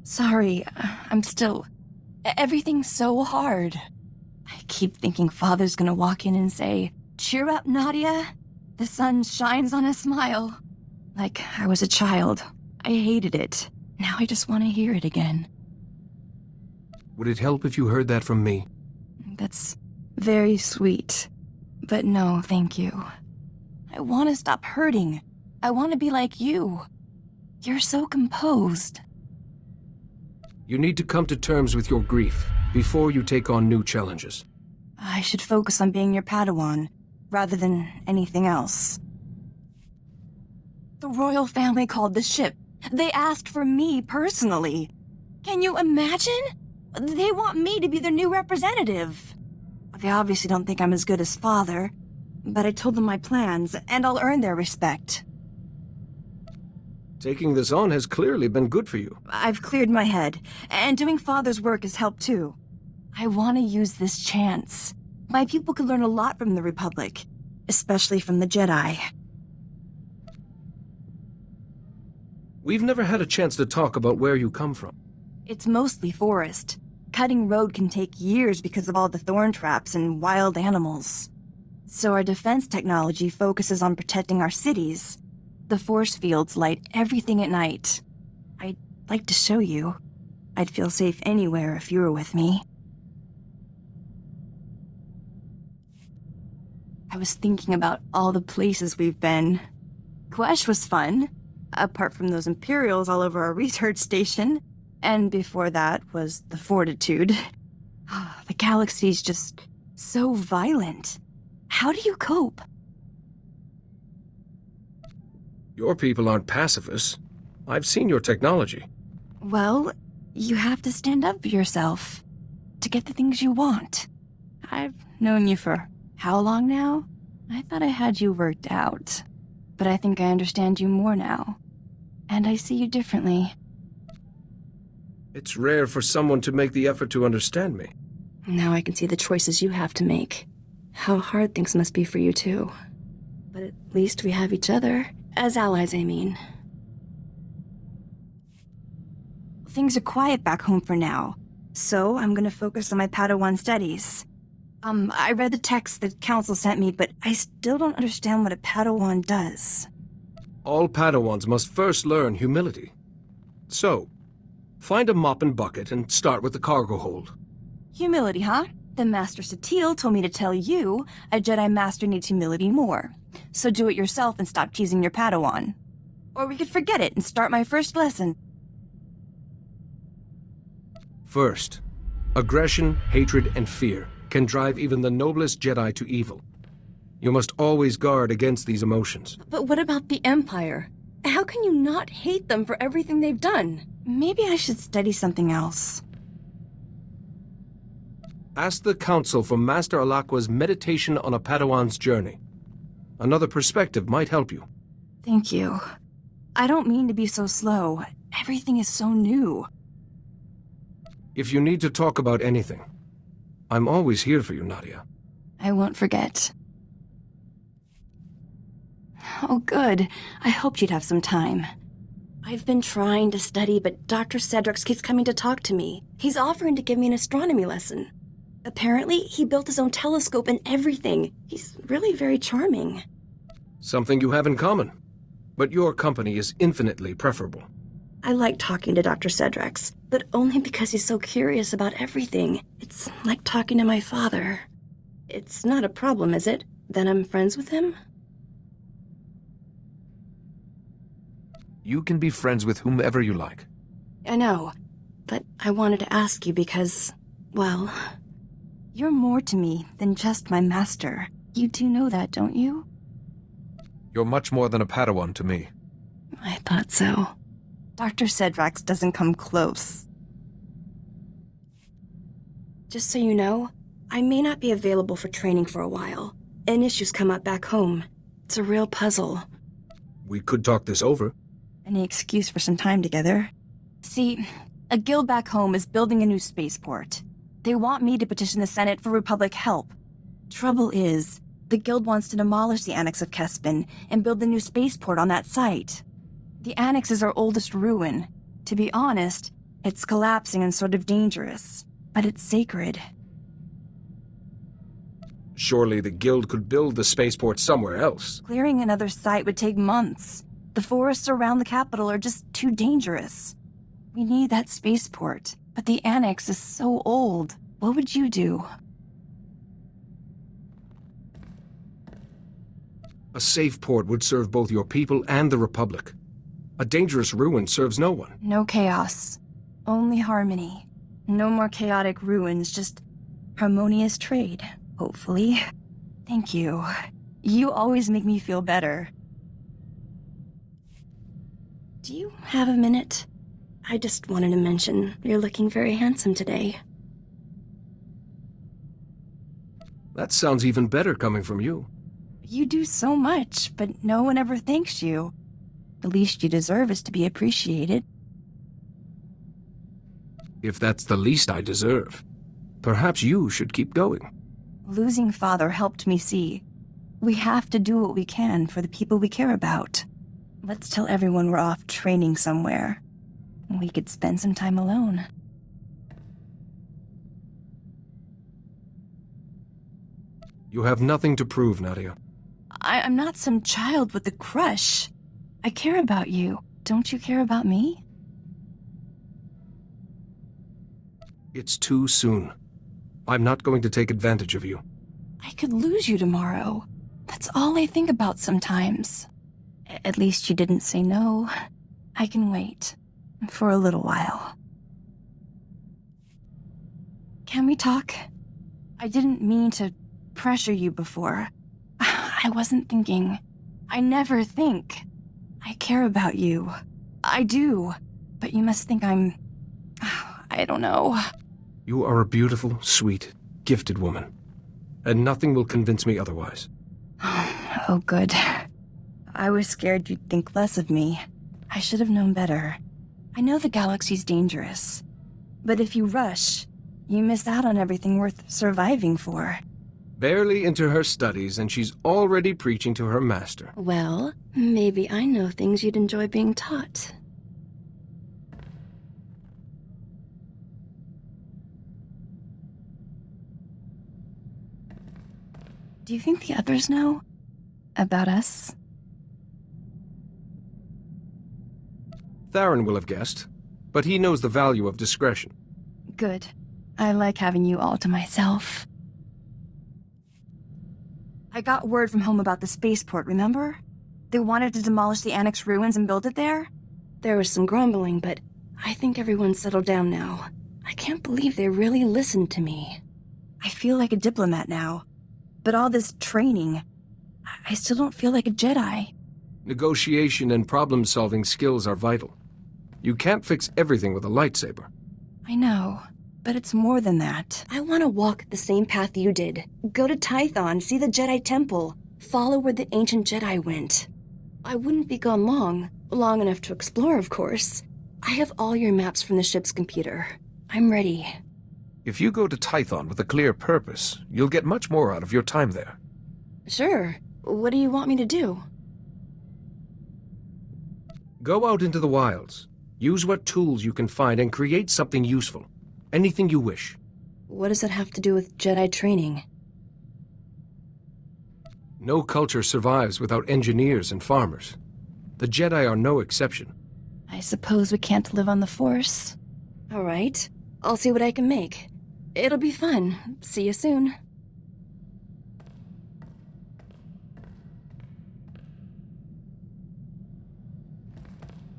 Sorry, I'm still... Everything's so hard. I keep thinking Father's gonna walk in and say, "Cheer up, Nadia. The sun shines on a smile." Like I was a child. I hated it. Now I just want to hear it again. Would it help if you heard that from me? That's very sweet. But no, thank you. I want to stop hurting. I want to be like you. You're so composed. You need to come to terms with your grief before you take on new challenges. I should focus on being your Padawan, rather than anything else. The royal family called the ship. They asked for me personally. Can you imagine? They want me to be their new representative. They obviously don't think I'm as good as Father, but I told them my plans, and I'll earn their respect. Taking this on has clearly been good for you. I've cleared my head, and doing Father's work has helped too. I want to use this chance. My people could learn a lot from the Republic, especially from the Jedi. We've never had a chance to talk about where you come from. It's mostly forest. Cutting road can take years because of all the thorn traps and wild animals. So our defense technology focuses on protecting our cities. The force fields light everything at night. I'd like to show you. I'd feel safe anywhere if you were with me. I was thinking about all the places we've been. Quesh was fun, apart from those Imperials all over our research station. And before that was the Fortitude. The galaxy's just so violent. How do you cope? Your people aren't pacifists. I've seen your technology. Well, you have to stand up for yourself to get the things you want. I've known you for how long now? I thought I had you worked out. But I think I understand you more now. And I see you differently. It's rare for someone to make the effort to understand me. Now I can see the choices you have to make. How hard things must be for you, too. But at least we have each other. As allies, I mean. Things are quiet back home for now, so I'm gonna focus on my Padawan studies. I read the text that Council sent me, but I still don't understand what a Padawan does. All Padawans must first learn humility. So, find a mop and bucket and start with the cargo hold. Humility, huh? Then Master Satil told me to tell you a Jedi Master needs humility more. So do it yourself and stop teasing your Padawan. Or we could forget it and start my first lesson. First, aggression, hatred, and fear can drive even the noblest Jedi to evil. You must always guard against these emotions. But what about the Empire? How can you not hate them for everything they've done? Maybe I should study something else. Ask the Council for Master Alakwa's Meditation on a Padawan's Journey. Another perspective might help you. Thank you. I don't mean to be so slow. Everything is so new. If you need to talk about anything, I'm always here for you, Nadia. I won't forget. Oh, good. I hoped you'd have some time. I've been trying to study, but Dr. Cedric keeps coming to talk to me. He's offering to give me an astronomy lesson. Apparently, he built his own telescope and everything. He's really very charming. Something you have in common. But your company is infinitely preferable. I like talking to Dr. Cedric, but only because he's so curious about everything. It's like talking to my father. It's not a problem, is it? That I'm friends with him? You can be friends with whomever you like. I know, but I wanted to ask you because, well, you're more to me than just my master. You do know that, don't you? You're much more than a Padawan to me. I thought so. Dr. Cedric doesn't come close. Just so you know, I may not be available for training for a while. And issues come up back home. It's a real puzzle. We could talk this over. Any excuse for some time together. See, a guild back home is building a new spaceport. They want me to petition the Senate for Republic help. Trouble is, the guild wants to demolish the Annex of Kespin and build the new spaceport on that site. The Annex is our oldest ruin. To be honest, It's collapsing and sort of dangerous, but it's sacred. Surely the Guild could build the spaceport somewhere else. Clearing another site would take months. The forests around the capital are just too dangerous. We need that spaceport, but the annex is so old. What would you do? A safe port would serve both your people and the Republic. A dangerous ruin serves no one. No chaos. Only harmony. No more chaotic ruins, just harmonious trade, hopefully. Thank you. You always make me feel better. Do you have a minute? I just wanted to mention you're looking very handsome today. That sounds even better coming from you. You do so much, but no one ever thanks you. The least you deserve is to be appreciated. If that's the least I deserve, perhaps you should keep going. Losing father helped me see. We have to do what we can for the people we care about. Let's tell everyone we're off training somewhere. We could spend some time alone. You have nothing to prove, Nadia. I'm not some child with a crush. I care about you. Don't you care about me? It's too soon. I'm not going to take advantage of you. I could lose you tomorrow. That's all I think about sometimes. At least you didn't say no. I can wait. For a little while. Can we talk? I didn't mean to pressure you before. I wasn't thinking. I never think. I care about you. I do. But you must think I'm... I don't know. You are a beautiful, sweet, gifted woman. And nothing will convince me otherwise. Oh, good. I was scared you'd think less of me. I should have known better. I know the galaxy's dangerous. But if you rush, you miss out on everything worth surviving for. Barely into her studies, and she's already preaching to her master. Well, maybe I know things you'd enjoy being taught. Do you think the others know? About us? Theron will have guessed, but he knows the value of discretion. Good. I like having you all to myself. I got word from home about the spaceport, remember? They wanted to demolish the Annex ruins and build it there? There was some grumbling, but I think everyone's settled down now. I can't believe they really listened to me. I feel like a diplomat now. But all this training, I still don't feel like a Jedi. Negotiation and problem-solving skills are vital. You can't fix everything with a lightsaber. I know, but it's more than that. I want to walk the same path you did. Go to Tython, see the Jedi Temple, follow where the ancient Jedi went. I wouldn't be gone long enough to explore, of course. I have all your maps from the ship's computer. I'm ready. If you go to Tython with a clear purpose, you'll get much more out of your time there. Sure. What do you want me to do? Go out into the wilds. Use what tools you can find and create something useful. Anything you wish. What does that have to do with Jedi training? No culture survives without engineers and farmers. The Jedi are no exception. I suppose we can't live on the Force. All right. I'll see what I can make. It'll be fun. See you soon.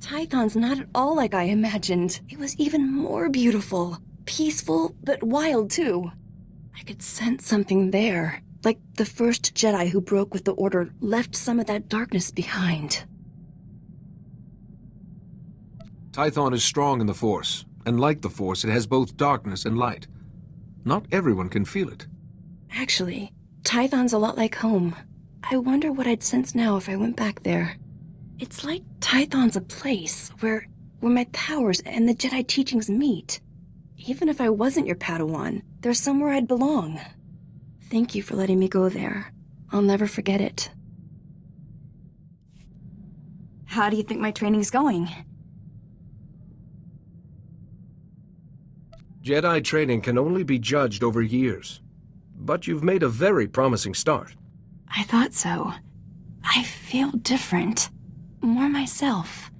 Tython's not at all like I imagined. It was even more beautiful. Peaceful, but wild, too. I could sense something there. Like the first Jedi who broke with the Order left some of that darkness behind. Tython is strong in the Force, and like the Force, it has both darkness and light. Not everyone can feel it. Actually, Tython's a lot like home. I wonder what I'd sense now if I went back there. It's like Tython's a place where my powers and the Jedi teachings meet. Even if I wasn't your Padawan, there's somewhere I'd belong. Thank you for letting me go there. I'll never forget it. How do you think my training's going? Jedi training can only be judged over years. But you've made a very promising start. I thought so. I feel different. More myself.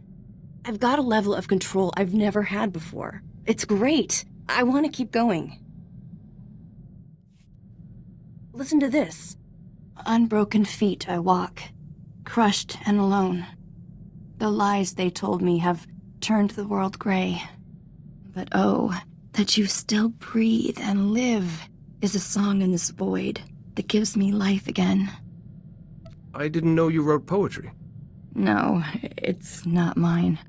I've got a level of control I've never had before. It's great. I want to keep going. Listen to this. Unbroken feet I walk, crushed and alone. The lies they told me have turned the world gray. But oh, that you still breathe and live is a song in this void that gives me life again. I didn't know you wrote poetry. No, it's not mine.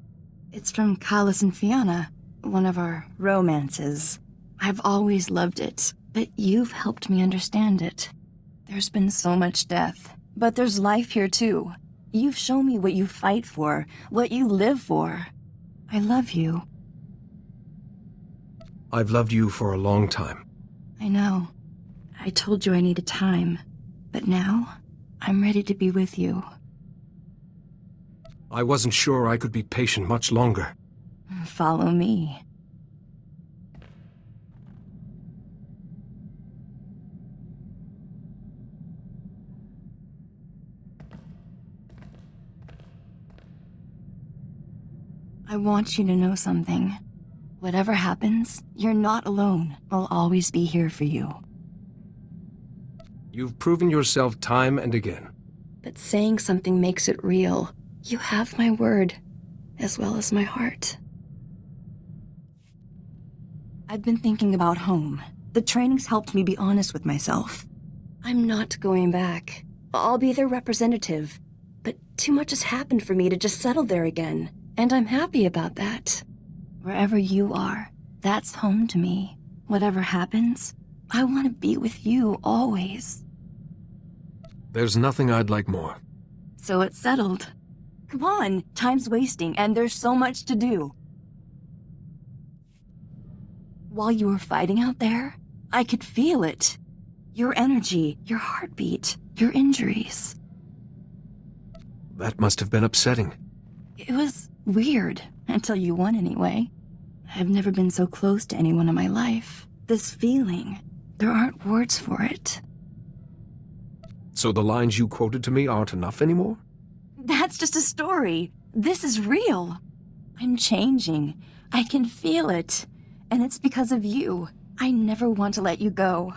It's from Kalis and Fianna, one of our romances. I've always loved it, but you've helped me understand it. There's been so much death, but there's life here too. You've shown me what you fight for, what you live for. I love you. I've loved you for a long time. I know. I told you I needed time, but now I'm ready to be with you. I wasn't sure I could be patient much longer. Follow me. I want you to know something. Whatever happens, you're not alone. I'll always be here for you. You've proven yourself time and again. But saying something makes it real. You have my word, as well as my heart. I've been thinking about home. The training's helped me be honest with myself. I'm not going back. I'll be their representative. But too much has happened for me to just settle there again. And I'm happy about that. Wherever you are, that's home to me. Whatever happens, I want to be with you always. There's nothing I'd like more. So it's settled. Come on, time's wasting and there's so much to do. While you were fighting out there, I could feel it. Your energy, your heartbeat, your injuries. That must have been upsetting. It was weird, until you won anyway. I've never been so close to anyone in my life. This feeling, there aren't words for it. So the lines you quoted to me aren't enough anymore? That's just a story. This is real. I'm changing. I can feel it. And it's because of you. I never want to let you go.